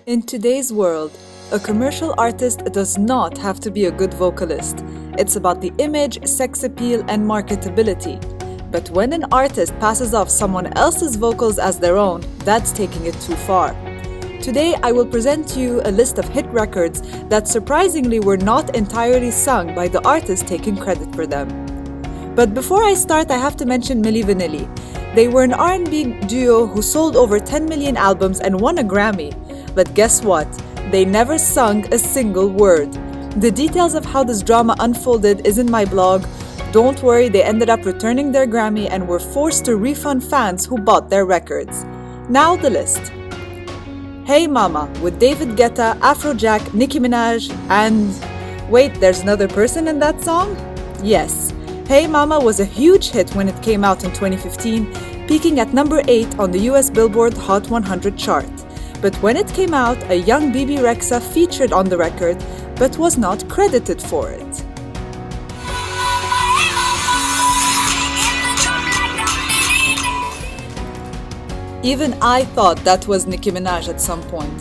In today's world, a commercial artist does not have to be a good vocalist. It's about the image, sex appeal, and marketability. But when an artist passes off someone else's vocals as their own, that's taking it too far. Today, I will present to you a list of hit records that surprisingly were not entirely sung by the artist taking credit for them. But before I start, I have to mention Milli Vanilli. They were an R&B duo who sold over 10 million albums and won a Grammy. But guess what? They never sung a single word. The details of how this drama unfolded is in my blog. Don't worry, they ended up returning their Grammy and were forced to refund fans who bought their records. Now the list. Hey Mama with David Guetta, Afrojack, Nicki Minaj, and... Wait, there's another person in that song? Yes. Hey Mama was a huge hit when it came out in 2015, peaking at number 8 on the US Billboard Hot 100 chart. But when it came out, a young Bibi Rexha featured on the record, but was not credited for it. Even I thought that was Nicki Minaj at some point.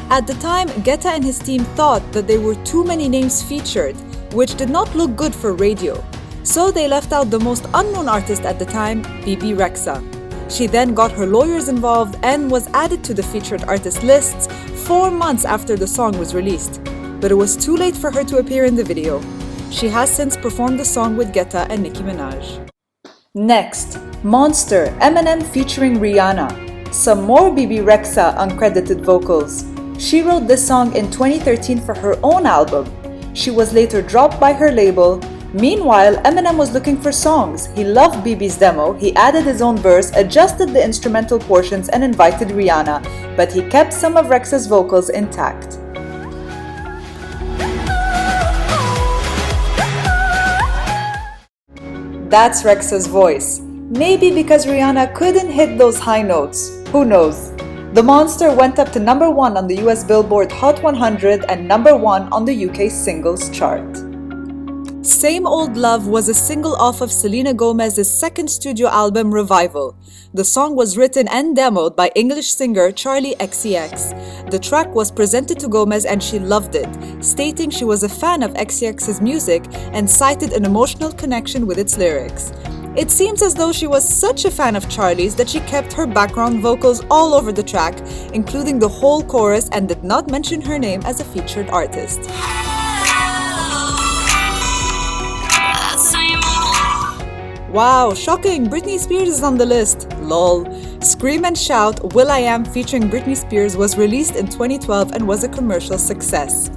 At the time, Guetta and his team thought that there were too many names featured, which did not look good for radio. So they left out the most unknown artist at the time, Bibi Rexha. She then got her lawyers involved and was added to the featured artist lists 4 months after the song was released. But it was too late for her to appear in the video. She has since performed the song with Guetta and Nicki Minaj. Next, Monster, Eminem featuring Rihanna. Some more Bibi Rexha uncredited vocals. She wrote this song in 2013 for her own album. She was later dropped by her label. Meanwhile, Eminem was looking for songs. He loved Bibi's demo, he added his own verse, adjusted the instrumental portions and invited Rihanna, but he kept some of Rexha's vocals intact. That's Rexha's voice. Maybe because Rihanna couldn't hit those high notes. Who knows? The Monster went up to number 1 on the US Billboard Hot 100 and number 1 on the UK Singles Chart. Same Old Love was a single off of Selena Gomez's second studio album Revival. The song was written and demoed by English singer Charli XCX. The track was presented to Gomez and she loved it, stating she was a fan of XCX's music and cited an emotional connection with its lyrics. It seems as though she was such a fan of Charli's that she kept her background vocals all over the track, including the whole chorus, and did not mention her name as a featured artist. Wow, shocking! Britney Spears is on the list. Lol. Scream and Shout, will.i.am featuring Britney Spears was released in 2012 and was a commercial success.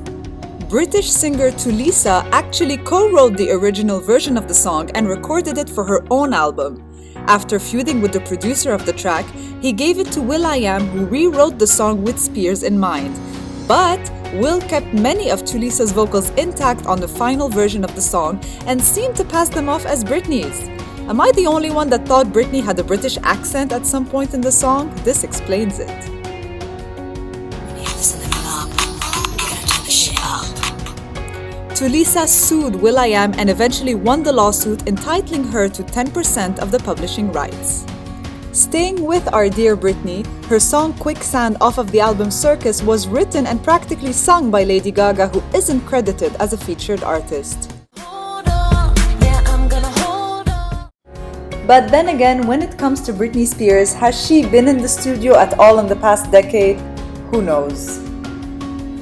British singer Tulisa actually co-wrote the original version of the song and recorded it for her own album. After feuding with the producer of the track, he gave it to will.i.am, who rewrote the song with Spears in mind. But Will kept many of Tulisa's vocals intact on the final version of the song and seemed to pass them off as Britney's. Am I the only one that thought Britney had a British accent at some point in the song? This explains it. Tulisa sued will.i.am and eventually won the lawsuit, entitling her to 10% of the publishing rights. Staying with our dear Britney, her song Quicksand off of the album Circus was written and practically sung by Lady Gaga, who isn't credited as a featured artist. But then again, when it comes to Britney Spears, has she been in the studio at all in the past decade? Who knows?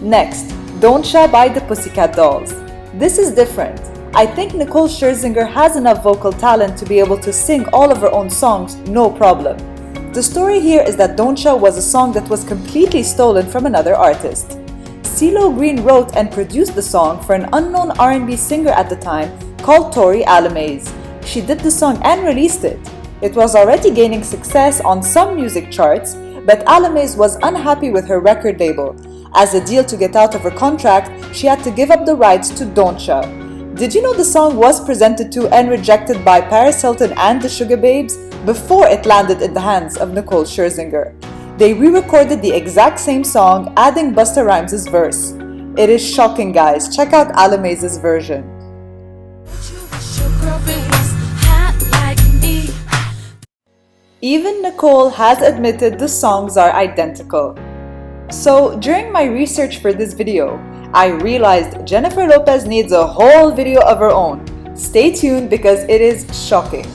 Next, Don'Cha by the Pussycat Dolls. This is different. I think Nicole Scherzinger has enough vocal talent to be able to sing all of her own songs, no problem. The story here is that Don'Cha was a song that was completely stolen from another artist. CeeLo Green wrote and produced the song for an unknown R&B singer at the time called Tori Alamaze. She did the song and released it. It was already gaining success on some music charts, but Alamaze was unhappy with her record label. As a deal to get out of her contract, she had to give up the rights to Don'Cha. Did you know the song was presented to and rejected by Paris Hilton and the Sugar Babes before it landed in the hands of Nicole Scherzinger? They re-recorded the exact same song, adding Busta Rhymes' verse. It is shocking, guys. Check out Alamaze's version. Even Nicole has admitted the songs are identical. So during my research for this video, I realized Jennifer Lopez needs a whole video of her own. Stay tuned because it is shocking.